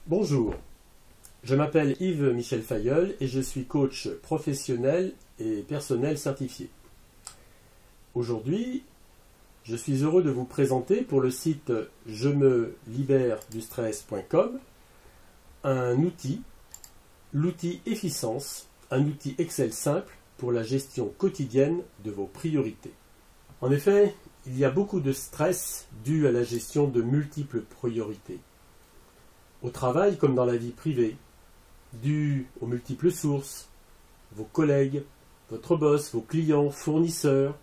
Bonjour, je m'appelle Yves-Michel Fayeul et je suis coach professionnel et personnel certifié. Aujourd'hui, je suis heureux de vous présenter pour le site je me libère du stress.com un outil, l'outil Efficience, un outil Excel simple pour la gestion quotidienne de vos priorités. En effet, il y a beaucoup de stress dû à la gestion de multiples priorités. Au travail comme dans la vie privée, dû aux multiples sources, vos collègues, votre boss, vos clients, fournisseurs,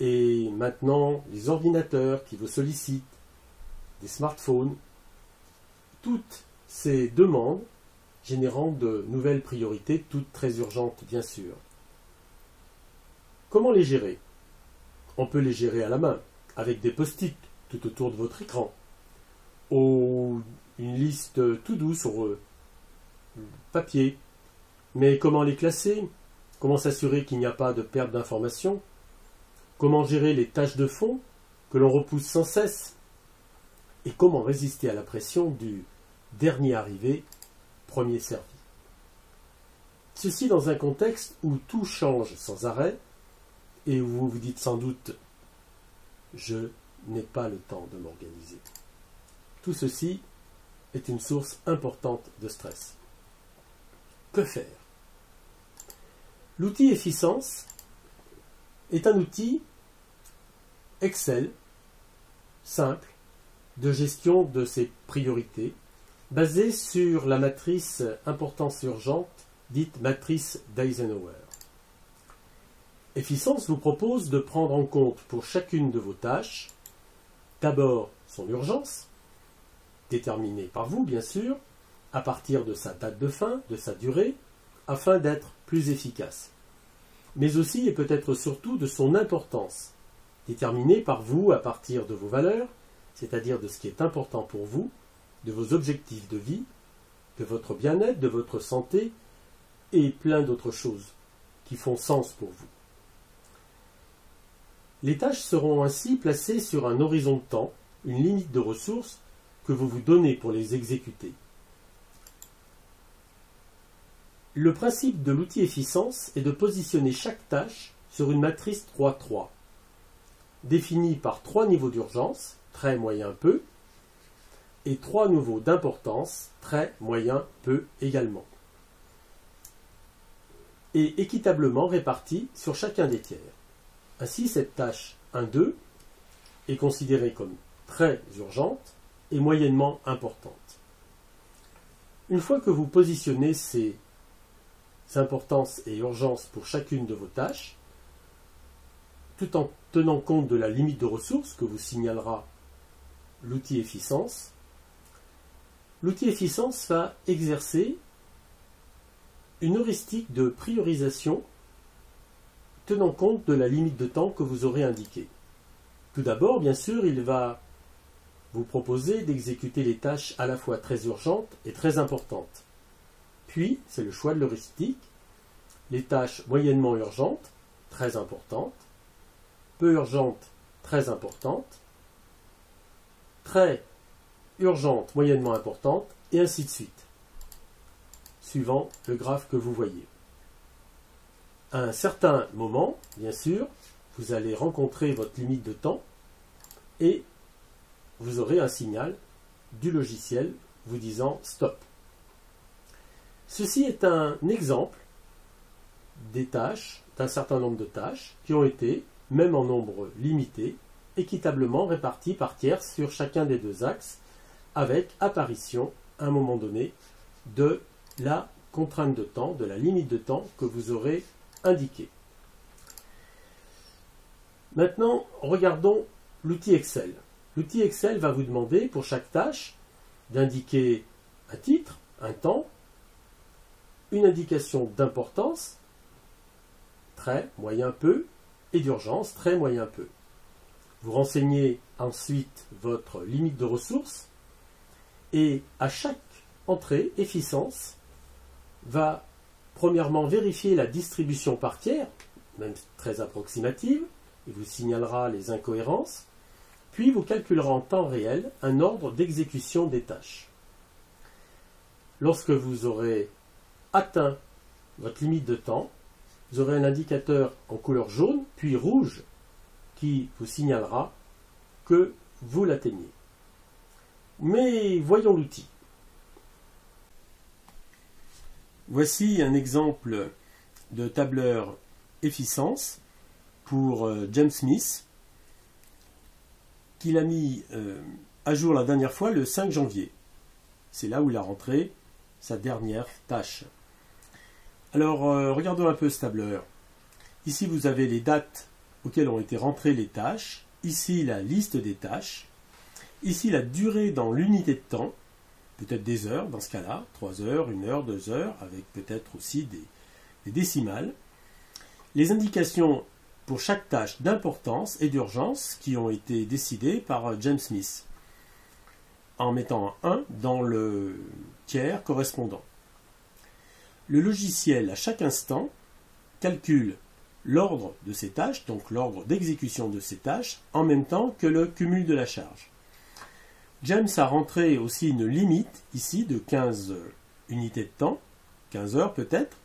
et maintenant les ordinateurs qui vous sollicitent, des smartphones, toutes ces demandes générant de nouvelles priorités, toutes très urgentes bien sûr. Comment les gérer? On peut les gérer à la main, avec des post-it tout autour de votre écran, ou une liste to-do sur papier. Mais comment les classer? Comment s'assurer qu'il n'y a pas de perte d'informations? Comment gérer les tâches de fond que l'on repousse sans cesse? Et comment résister à la pression du dernier arrivé, premier servi? Ceci dans un contexte où tout change sans arrêt et où vous vous dites sans doute « je n'ai pas le temps de m'organiser ». Tout ceci est une source importante de stress. Que faire? L'outil Efficience est un outil Excel simple de gestion de ses priorités basé sur la matrice importance urgente dite matrice d'Eisenhower. Efficience vous propose de prendre en compte pour chacune de vos tâches d'abord son urgence, déterminée par vous bien sûr, à partir de sa date de fin, de sa durée, afin d'être plus efficace. Mais aussi et peut-être surtout de son importance, déterminée par vous à partir de vos valeurs, c'est-à-dire de ce qui est important pour vous, de vos objectifs de vie, de votre bien-être, de votre santé, et plein d'autres choses qui font sens pour vous. Les tâches seront ainsi placées sur un horizon de temps, une limite de ressources que vous vous donnez pour les exécuter. Le principe de l'outil Efficience est de positionner chaque tâche sur une matrice 3-3, définie par 3 niveaux d'urgence, très, moyen, peu, et 3 niveaux d'importance, très, moyen, peu également, et équitablement répartis sur chacun des tiers. Ainsi, cette tâche 1-2 est considérée comme très urgente et moyennement importante. Une fois que vous positionnez ces importances et urgences pour chacune de vos tâches, tout en tenant compte de la limite de ressources que vous signalera l'outil Efficience, l'outil Efficience va exercer une heuristique de priorisation tenant compte de la limite de temps que vous aurez indiquée. Tout d'abord, bien sûr, il va vous proposer d'exécuter les tâches à la fois très urgentes et très importantes. Puis, c'est le choix de l'heuristique, les tâches moyennement urgentes, très importantes, peu urgentes, très importantes, très urgentes, moyennement importantes, et ainsi de suite, suivant le graphe que vous voyez. À un certain moment, bien sûr, vous allez rencontrer votre limite de temps et vous aurez un signal du logiciel vous disant « stop ». Ceci est un exemple des tâches, d'un certain nombre de tâches qui ont été, même en nombre limité, équitablement réparties par tiers sur chacun des deux axes, avec apparition, à un moment donné, de la contrainte de temps, de la limite de temps que vous aurez indiquée. Maintenant, regardons l'outil Excel. L'outil Excel va vous demander, pour chaque tâche, d'indiquer un titre, un temps, une indication d'importance, très, moyen, peu, et d'urgence, très, moyen, peu. Vous renseignez ensuite votre limite de ressources, et à chaque entrée, Efficience va premièrement vérifier la distribution par tiers, même très approximative, il vous signalera les incohérences, puis vous calculerez en temps réel un ordre d'exécution des tâches. lorsque vous aurez atteint votre limite de temps, vous aurez un indicateur en couleur jaune, puis rouge, qui vous signalera que vous l'atteignez. Mais voyons l'outil. Voici un exemple de tableur efficience pour James Smith, qu'il a mis à jour la dernière fois le 5 janvier. C'est là où il a rentré sa dernière tâche. Alors, regardons un peu ce tableur. Ici, vous avez les dates auxquelles ont été rentrées les tâches. Ici, la liste des tâches. Ici, la durée dans l'unité de temps. Peut-être des heures dans ce cas-là. 3 heures, 1 heure, 2 heures, avec peut-être aussi des décimales. Les indications pour chaque tâche d'importance et d'urgence qui ont été décidées par James Smith, en mettant un 1 dans le tiers correspondant. Le logiciel, à chaque instant, calcule l'ordre de ces tâches, donc l'ordre d'exécution de ces tâches, en même temps que le cumul de la charge. James a rentré aussi une limite, ici, de 15 unités de temps, 15 heures peut-être,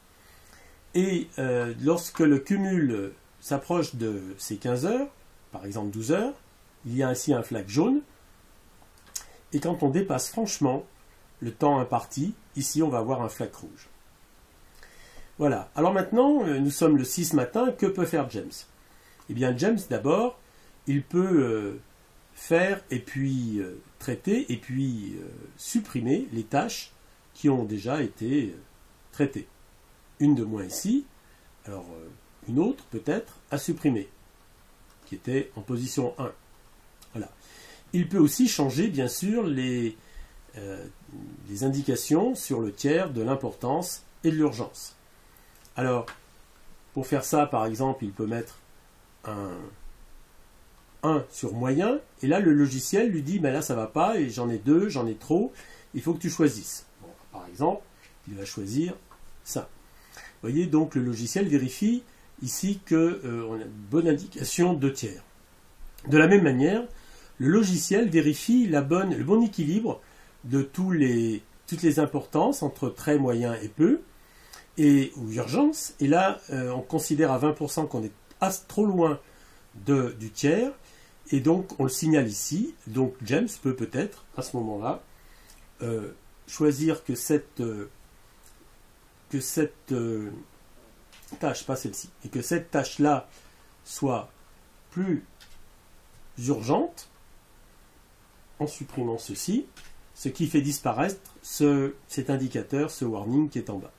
et lorsque le cumul s'approche de ces 15 heures, par exemple 12 heures, il y a ainsi un flag jaune, et quand on dépasse franchement le temps imparti, ici on va avoir un flag rouge. Voilà. Alors maintenant, nous sommes le 6 matin, que peut faire James? Eh bien, James, d'abord, il peut faire et puis traiter et puis supprimer les tâches qui ont déjà été traitées. Une de moins ici, alors une autre peut-être à supprimer, qui était en position 1. Voilà. Il peut aussi changer, bien sûr, les indications sur le tiers de l'importance et de l'urgence. Alors, pour faire ça, par exemple, il peut mettre un 1 sur moyen, et là, le logiciel lui dit, ben là, ça ne va pas, et j'en ai 2, j'en ai trop, il faut que tu choisisses. Bon, par exemple, il va choisir ça. Vous voyez, donc, le logiciel vérifie ici qu'on a une bonne indication de tiers. De la même manière, le logiciel vérifie le bon équilibre de toutes les importances entre très, moyen et peu, ou urgence, et là on considère à 20% qu'on est trop loin du tiers, et donc on le signale ici. Donc James peut peut-être à ce moment-là choisir que cette tâche, pas celle-ci, et que cette tâche-là soit plus urgente en supprimant ceci, ce qui fait disparaître cet indicateur, ce warning qui est en bas.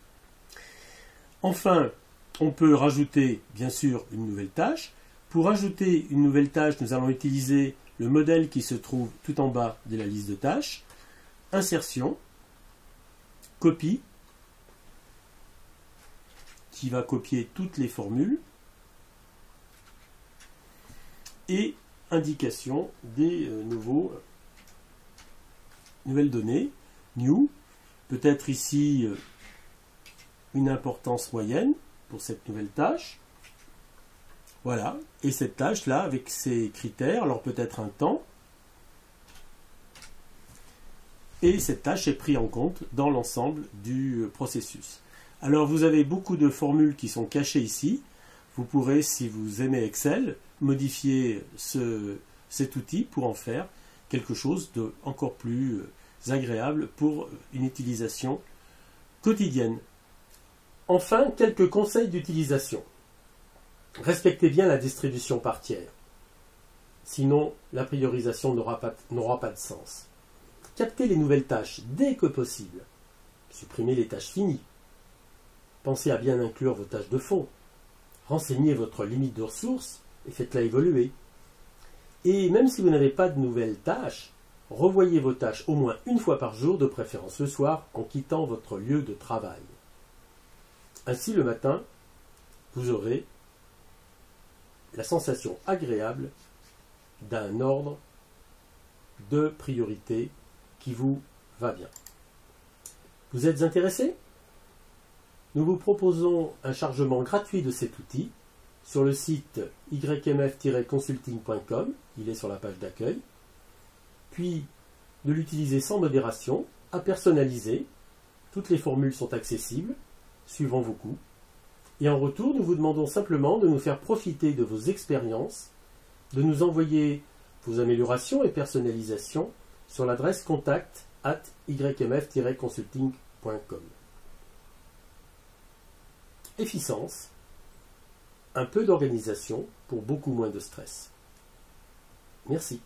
Enfin, on peut rajouter, bien sûr, une nouvelle tâche. Pour ajouter une nouvelle tâche, nous allons utiliser le modèle qui se trouve tout en bas de la liste de tâches. Insertion, copie, qui va copier toutes les formules, et indication des nouvelles données, new, peut-être ici une importance moyenne pour cette nouvelle tâche. Voilà, et cette tâche-là, avec ses critères, alors peut-être un temps, et cette tâche est prise en compte dans l'ensemble du processus. Alors vous avez beaucoup de formules qui sont cachées ici. Vous pourrez, si vous aimez Excel, modifier cet outil pour en faire quelque chose de encore plus agréable pour une utilisation quotidienne. Enfin, quelques conseils d'utilisation. Respectez bien la distribution par tiers. Sinon, la priorisation n'aura pas de sens. Captez les nouvelles tâches dès que possible. Supprimez les tâches finies. Pensez à bien inclure vos tâches de fond. Renseignez votre limite de ressources et faites-la évoluer. Et même si vous n'avez pas de nouvelles tâches, revoyez vos tâches au moins une fois par jour, de préférence le soir, en quittant votre lieu de travail. Ainsi, le matin, vous aurez la sensation agréable d'un ordre de priorité qui vous va bien. Vous êtes intéressé? Nous vous proposons un chargement gratuit de cet outil sur le site ymf-consulting.com, il est sur la page d'accueil, puis de l'utiliser sans modération, à personnaliser, Toutes les formules sont accessibles, suivant vos coûts. Et en retour, nous vous demandons simplement de nous faire profiter de vos expériences, de nous envoyer vos améliorations et personnalisations sur l'adresse contact@ymf-consulting.com. Efficience, un peu d'organisation pour beaucoup moins de stress. Merci.